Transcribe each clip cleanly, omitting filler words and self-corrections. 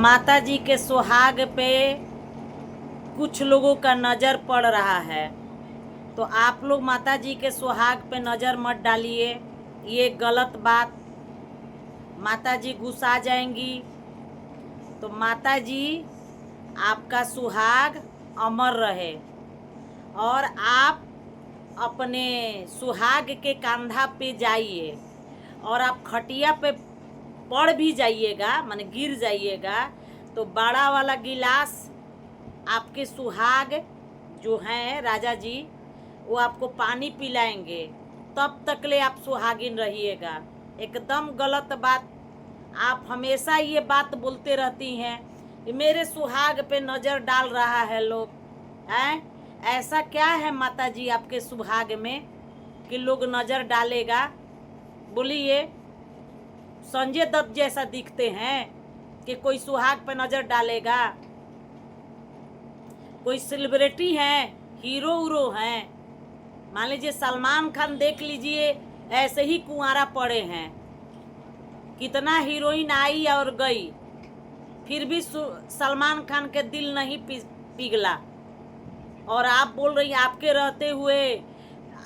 माता जी के सुहाग पे कुछ लोगों का नज़र पड़ रहा है, तो आप लोग माता जी के सुहाग पे नज़र मत डालिए। ये गलत बात, माता जी गुस्सा जाएंगी। तो माता जी आपका सुहाग अमर रहे और आप अपने सुहाग के कंधा पे जाइए और आप खटिया पे पड़ भी जाइएगा, माने गिर जाइएगा, तो बड़ा वाला गिलास आपके सुहाग जो हैं राजा जी, वो आपको पानी पिलाएंगे, तब तक ले आप सुहागिन रहिएगा। एकदम गलत बात। आप हमेशा ये बात बोलते रहती हैं कि मेरे सुहाग पे नज़र डाल रहा है लोग, हैं? ऐसा क्या है माता जी आपके सुहाग में कि लोग नज़र डालेगा? बोलिए। संजय दत्त जैसा दिखते हैं कि कोई सुहाग पे नज़र डालेगा? कोई सेलिब्रिटी हैं, हीरो उरो हैं, मान लीजिए सलमान खान देख लीजिए, ऐसे ही कुंवारा पड़े हैं। कितना हीरोइन आई और गई, फिर भी सलमान खान के दिल नहीं पिघला। और आप बोल रही आपके रहते हुए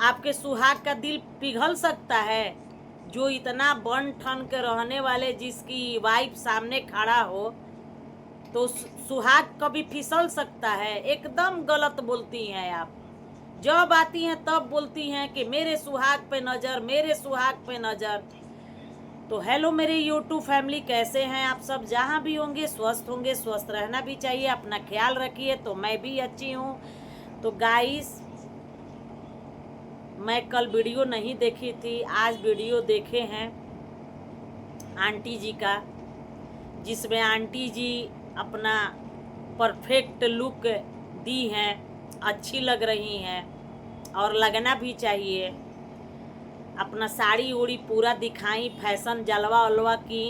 आपके सुहाग का दिल पिघल सकता है? जो इतना बन ठन के रहने वाले, जिसकी वाइफ सामने खड़ा हो, तो सुहाग कभी फिसल सकता है? एकदम गलत बोलती हैं आप। जब आती हैं तब बोलती हैं कि मेरे सुहाग पे नज़र, मेरे सुहाग पे नज़र। तो हेलो मेरे यूट्यूब फैमिली, कैसे हैं आप सब? जहाँ भी होंगे स्वस्थ होंगे, स्वस्थ रहना भी चाहिए, अपना ख्याल रखिए। तो मैं भी अच्छी हूँ। तो गाइस, मैं कल वीडियो नहीं देखी थी, आज वीडियो देखे हैं आंटी जी का, जिसमें आंटी जी अपना परफेक्ट लुक दी हैं, अच्छी लग रही हैं और लगना भी चाहिए। अपना साड़ी उड़ी पूरा दिखाई, फैशन जलवा उलवा की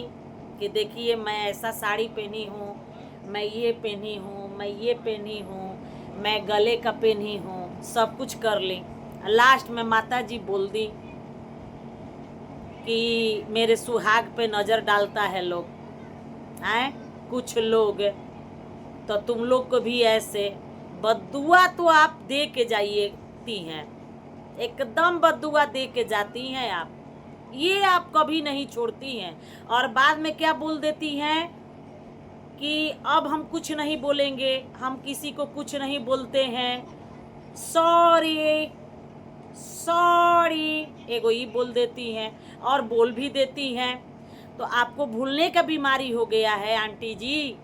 कि देखिए मैं ऐसा साड़ी पहनी हूँ, मैं ये पहनी हूँ, मैं ये पहनी हूँ, मैं गले का पहनी हूँ, सब कुछ कर ली। लास्ट में माता जी बोल दी कि मेरे सुहाग पे नज़र डालता है लोग, हैं कुछ लोग। तो तुम लोग को भी ऐसे बद्दुआ तो आप दे के जाती हैं, एकदम बद्दुआ दे के जाती हैं आप। ये आप कभी नहीं छोड़ती हैं। और बाद में क्या बोल देती हैं कि अब हम कुछ नहीं बोलेंगे, हम किसी को कुछ नहीं बोलते हैं, सॉरी सॉरी एगो ही बोल देती हैं और बोल भी देती हैं। तो आपको भूलने का बीमारी हो गया है आंटी जी।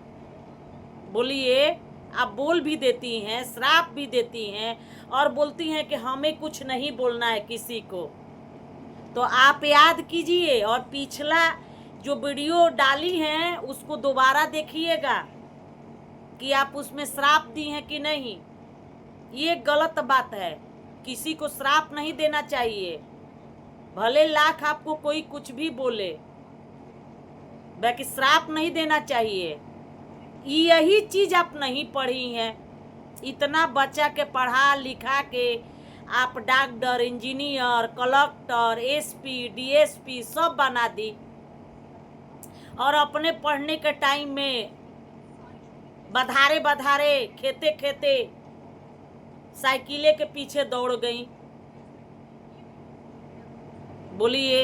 बोलिए। आप बोल भी देती हैं, श्राप भी देती हैं और बोलती हैं कि हमें कुछ नहीं बोलना है किसी को। तो आप याद कीजिए और पिछला जो वीडियो डाली हैं उसको दोबारा देखिएगा कि आप उसमें श्राप दी हैं कि नहीं। ये गलत बात है, किसी को श्राप नहीं देना चाहिए, भले लाख आपको कोई कुछ भी बोले, बाकी श्राप नहीं देना चाहिए। यही चीज़ आप नहीं पढ़ी हैं। इतना बच्चा के पढ़ा लिखा के आप doctor, engineer, collector, SP, DSP सब बना दी और अपने पढ़ने के टाइम में बधारे बधारे खेते खेते साइकिले के पीछे दौड़ गई। बोलिए,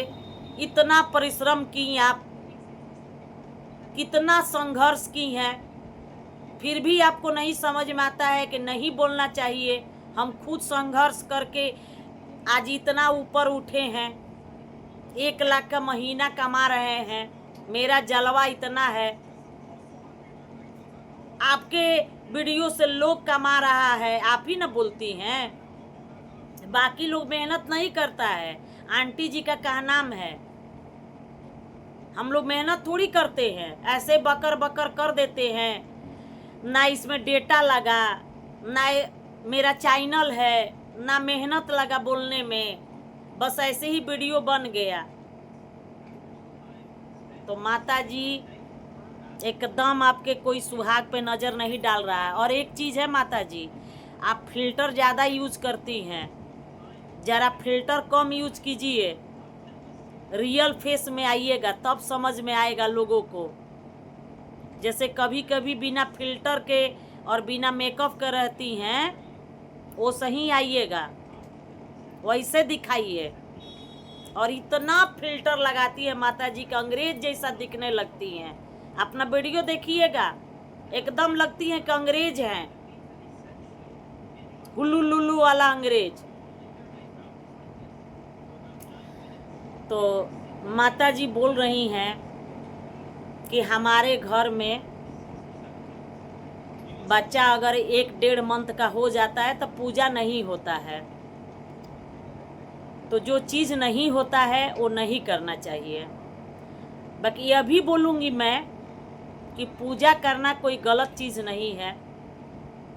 इतना परिश्रम की आप, कितना संघर्ष की हैं, फिर भी आपको नहीं समझ में आता है कि नहीं बोलना चाहिए। हम खुद संघर्ष करके आज इतना ऊपर उठे हैं, 1 लाख का महीना कमा रहे हैं, मेरा जलवा इतना है। आपके वीडियो से लोग कमा रहा है, आप ही ना बोलती हैं। बाकी लोग मेहनत नहीं करता है, आंटी जी का कहना है। हम लोग मेहनत थोड़ी करते हैं, ऐसे बकर बकर कर देते हैं, ना इसमें डेटा लगा, ना मेरा चैनल है, ना मेहनत लगा बोलने में, बस ऐसे ही वीडियो बन गया। तो माता जी एकदम आपके कोई सुहाग पे नज़र नहीं डाल रहा है। और एक चीज़ है माता जी, आप फिल्टर ज़्यादा यूज़ करती हैं, ज़रा फिल्टर कम यूज कीजिए, रियल फेस में आइएगा, तब समझ में आएगा लोगों को। जैसे कभी कभी बिना फिल्टर के और बिना मेकअप के रहती हैं, वो सही आइएगा, वैसे दिखाइए। और इतना फिल्टर लगाती है माता जी का, अंग्रेज जैसा दिखने लगती हैं। अपना वीडियो देखिएगा, एकदम लगती हैं कि अंग्रेज हैं, हुल्लू लुल्लू वाला अंग्रेज। तो माता जी बोल रही हैं कि हमारे घर में बच्चा अगर 1-1.5 मंथ का हो जाता है तो पूजा नहीं होता है। तो जो चीज़ नहीं होता है वो नहीं करना चाहिए। बाकी यह भी बोलूँगी मैं कि पूजा करना कोई गलत चीज़ नहीं है।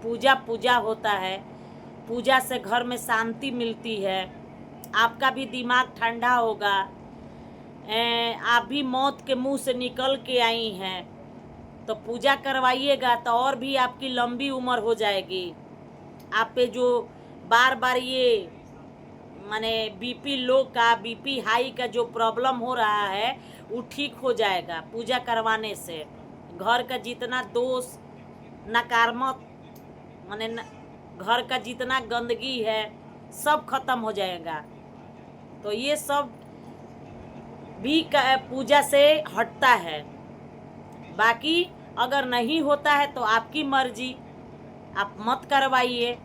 पूजा पूजा होता है, पूजा से घर में शांति मिलती है, आपका भी दिमाग ठंडा होगा। आप भी मौत के मुंह से निकल के आई हैं, तो पूजा करवाइएगा तो और भी आपकी लंबी उम्र हो जाएगी। आप पे जो बार बार ये माने बीपी लो का, बीपी हाई का जो प्रॉब्लम हो रहा है वो ठीक हो जाएगा पूजा करवाने से। घर का जितना दोष नकारात्मक माने घर का जितना गंदगी है सब खत्म हो जाएगा। तो ये सब भी पूजा से हटता है। बाकी अगर नहीं होता है तो आपकी मर्जी, आप मत करवाइए।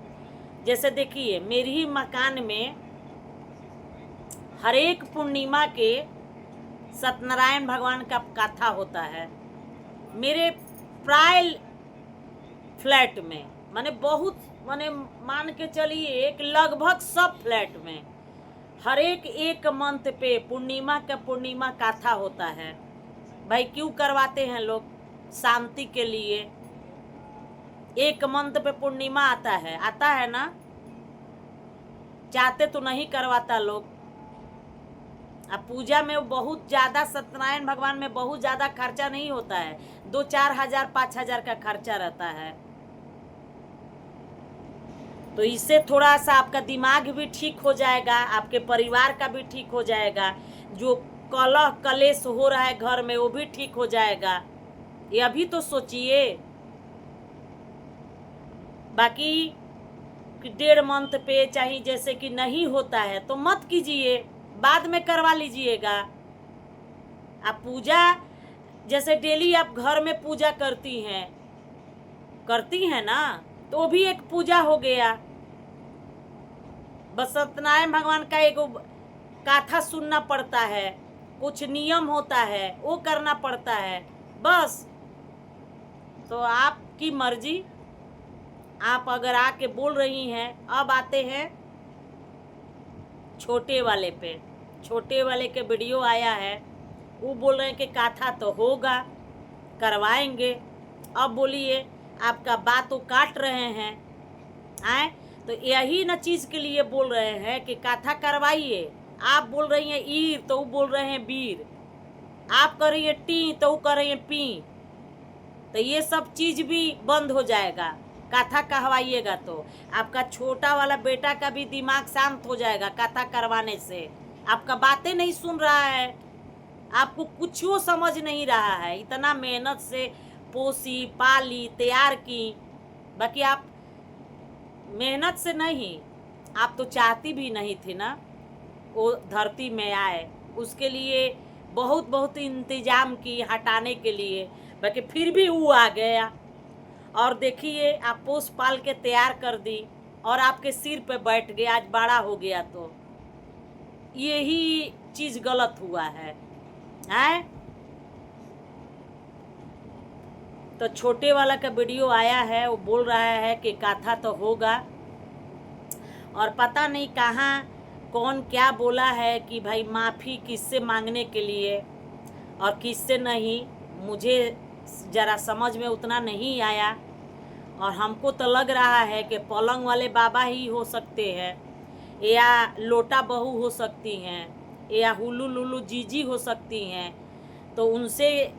जैसे देखिए मेरी ही मकान में हर एक पूर्णिमा के सत्यनारायण भगवान का कथा होता है। मेरे प्राय फ्लैट में माने बहुत माने मान के चलिए एक लगभग सब फ्लैट में हर एक मंथ पे पूर्णिमा का पूर्णिमा कथा होता है। भाई क्यों करवाते हैं लोग? शांति के लिए। एक मंथ पे पूर्णिमा आता है ना, चाहते तो नहीं करवाता लोग। अब पूजा में बहुत ज़्यादा सत्यनारायण भगवान में बहुत ज़्यादा खर्चा नहीं होता है, 2-4 हज़ार 5 हज़ार का खर्चा रहता है। तो इससे थोड़ा सा आपका दिमाग भी ठीक हो जाएगा, आपके परिवार का भी ठीक हो जाएगा, जो कलह कलेश हो रहा है घर में वो भी ठीक हो जाएगा। ये अभी तो सोचिए। बाकी 1.5 मंथ पे चाहे जैसे कि नहीं होता है तो मत कीजिए, बाद में करवा लीजिएगा। आप पूजा जैसे डेली आप घर में पूजा करती हैं ना, तो भी एक पूजा हो गया। बस सत्यनारायण भगवान का एक कथा सुनना पड़ता है, कुछ नियम होता है वो करना पड़ता है बस। तो आपकी मर्जी। आप अगर आके बोल रही हैं, अब आते हैं छोटे वाले पे। छोटे वाले के वीडियो आया है, वो बोल रहे हैं कि कथा तो होगा, करवाएंगे। अब बोलिए, आपका बात तो काट रहे हैं आए, तो यही न चीज़ के लिए बोल रहे हैं कि कथा करवाइए। आप बोल रही हैं ईर तो वो बोल रहे हैं बीर, आप कर रही हैं टी तो वो कर रही हैं पी। तो ये सब चीज़ भी बंद हो जाएगा कथा कहवाइएगा तो। आपका छोटा वाला बेटा का भी दिमाग शांत हो जाएगा कथा करवाने से। आपका बातें नहीं सुन रहा है, आपको कुछ वो समझ नहीं रहा है। इतना मेहनत से पोसी पाली तैयार की, बाकी आप मेहनत से नहीं, आप तो चाहती भी नहीं थी ना वो धरती में आए। उसके लिए बहुत बहुत इंतजाम की हटाने के लिए, बाकी फिर भी वो आ गया। और देखिए आप पोस पाल के तैयार कर दी और आपके सिर पे बैठ गया, आज बड़ा हो गया। तो यही चीज़ गलत हुआ है। तो छोटे वाला का वीडियो आया है, वो बोल रहा है कि कथा तो होगा, और पता नहीं कहाँ कौन क्या बोला है कि भाई माफ़ी किससे मांगने के लिए और किससे नहीं। मुझे ज़रा समझ में उतना नहीं आया, और हमको तो लग रहा है कि पलंग वाले बाबा ही हो सकते हैं, या लोटा बहू हो सकती हैं, या हुलू लुलू जीजी हो सकती हैं। तो उनसे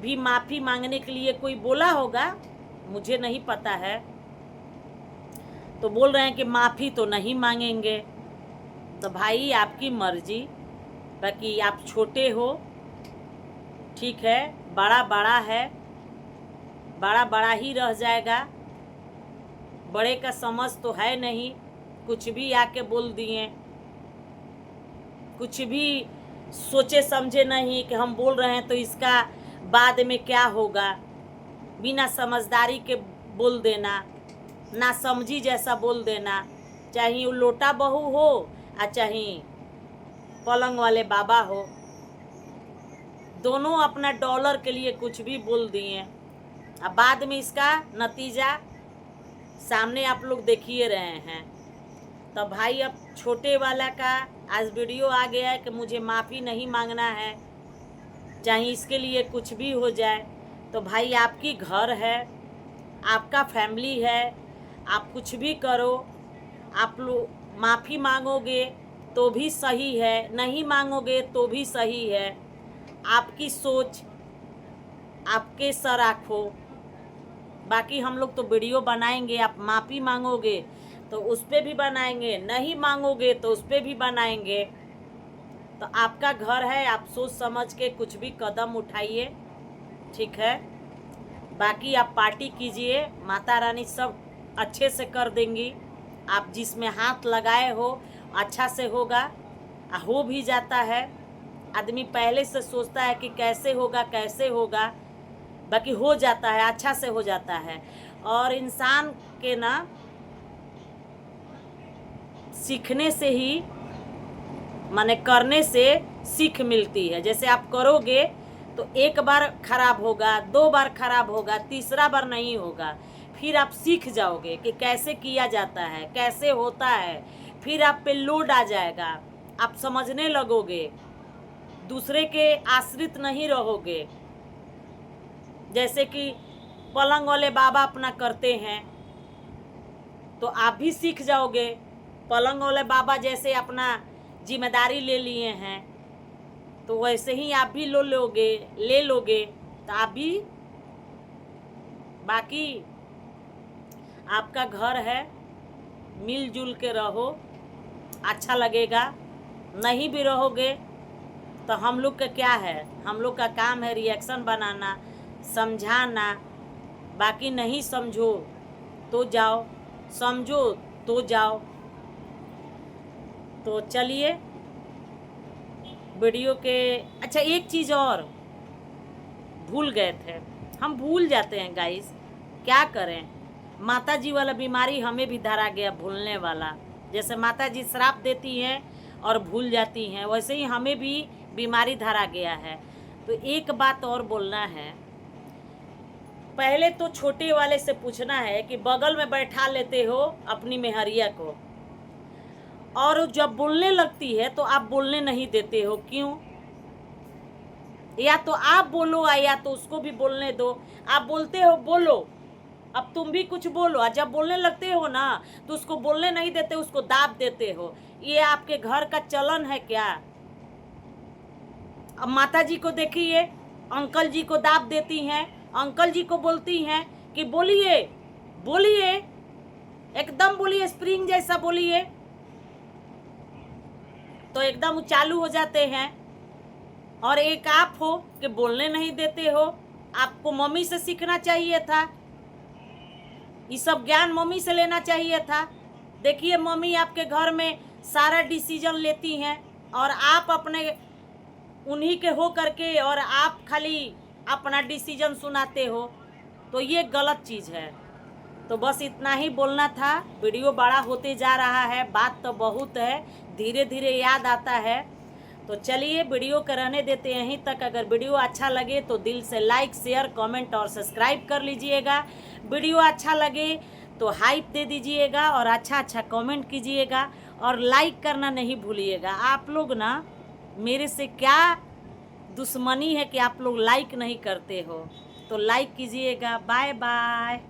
भी माफ़ी मांगने के लिए कोई बोला होगा, मुझे नहीं पता है। तो बोल रहे हैं कि माफ़ी तो नहीं मांगेंगे। तो भाई आपकी मर्जी, बाकी आप छोटे हो ठीक है, बड़ा बड़ा है, बड़ा बड़ा ही रह जाएगा। बड़े का समझ तो है नहीं, कुछ भी आके बोल दिए, कुछ भी सोचे समझे नहीं कि हम बोल रहे हैं तो इसका बाद में क्या होगा। बिना समझदारी के बोल देना, ना समझी जैसा बोल देना, चाहे वो लोटा बहू हो या चाहे पलंग वाले बाबा हो, दोनों अपना डॉलर के लिए कुछ भी बोल दिए। अब बाद में इसका नतीजा सामने आप लोग देख ही रहे हैं। तो भाई अब छोटे वाला का आज वीडियो आ गया है कि मुझे माफ़ी नहीं मांगना है, चाहे इसके लिए कुछ भी हो जाए। तो भाई आपकी घर है, आपका फैमिली है, आप कुछ भी करो, आप लोग माफ़ी मांगोगे तो भी सही है, नहीं मांगोगे तो भी सही है। आपकी सोच, आपके सर आँखों। बाकी हम लोग तो वीडियो बनाएंगे, आप माफ़ी मांगोगे तो उस पर भी बनाएंगे, नहीं मांगोगे तो उस पर भी बनाएंगे। तो आपका घर है, आप सोच समझ के कुछ भी कदम उठाइए, ठीक है। बाकी आप पार्टी कीजिए, माता रानी सब अच्छे से कर देंगी। आप जिसमें हाथ लगाए हो अच्छा से होगा, हो भी जाता है। आदमी पहले से सोचता है कि कैसे होगा कैसे होगा, बाकी हो जाता है, अच्छा से हो जाता है। और इंसान के ना सीखने से ही, माने करने से सीख मिलती है। जैसे आप करोगे तो एक बार खराब होगा, 2 बार खराब होगा, तीसरा बार नहीं होगा, फिर आप सीख जाओगे कि कैसे किया जाता है, कैसे होता है। फिर आप पे लोड आ जाएगा, आप समझने लगोगे, दूसरे के आश्रित नहीं रहोगे। जैसे कि पलंग वाले बाबा अपना करते हैं तो आप भी सीख जाओगे। पलंग वाले बाबा जैसे अपना जिम्मेदारी ले लिए हैं तो वैसे ही आप भी ले लोगे तो आप भी। बाकी आपका घर है, मिलजुल के रहो, अच्छा लगेगा। नहीं भी रहोगे तो हम लोग का क्या है, हम लोग का काम है रिएक्शन बनाना, समझाना। बाकी नहीं समझो तो जाओ, समझो तो जाओ। तो चलिए वीडियो के, अच्छा एक चीज़ और भूल गए थे, हम भूल जाते हैं गाइस, क्या करें। माता जी वाला बीमारी हमें भी धरा गया, भूलने वाला। जैसे माता जी श्राप देती हैं और भूल जाती हैं, वैसे ही हमें भी बीमारी धरा गया है। तो एक बात और बोलना है, पहले तो छोटे वाले से पूछना है कि बगल में बैठा लेते हो अपनी मेहरिया को, और जब बोलने लगती है तो आप बोलने नहीं देते हो, क्यों? या तो आप बोलो या तो उसको भी बोलने दो। आप बोलते हो बोलो, अब तुम भी कुछ बोलो, और जब बोलने लगते हो ना तो उसको बोलने नहीं देते, उसको दाब देते हो। ये आपके घर का चलन है क्या? अब माता जी को देखिए, अंकल जी को दाब देती हैं, अंकल जी को बोलती हैं कि बोलिए बोलिए, एकदम बोलिए, स्प्रिंग जैसा बोलिए, तो एकदम चालू हो जाते हैं। और एक आप हो कि बोलने नहीं देते हो। आपको मम्मी से सीखना चाहिए था, ये सब ज्ञान मम्मी से लेना चाहिए था। देखिए मम्मी आपके घर में सारा डिसीजन लेती हैं और आप अपने उन्हीं के हो करके और आप खाली अपना डिसीजन सुनाते हो, तो ये गलत चीज़ है। तो बस इतना ही बोलना था। वीडियो बड़ा होते जा रहा है, बात तो बहुत है, धीरे धीरे याद आता है। तो चलिए वीडियो को रहने देते हैं यहीं तक। अगर वीडियो अच्छा लगे तो दिल से लाइक, शेयर, कमेंट और सब्सक्राइब कर लीजिएगा। वीडियो अच्छा लगे तो हाइप दे दीजिएगा और अच्छा अच्छा कमेंट कीजिएगा और लाइक करना नहीं भूलिएगा। आप लोग ना, मेरे से क्या दुश्मनी है कि आप लोग लाइक नहीं करते हो, तो लाइक कीजिएगा। Bye bye.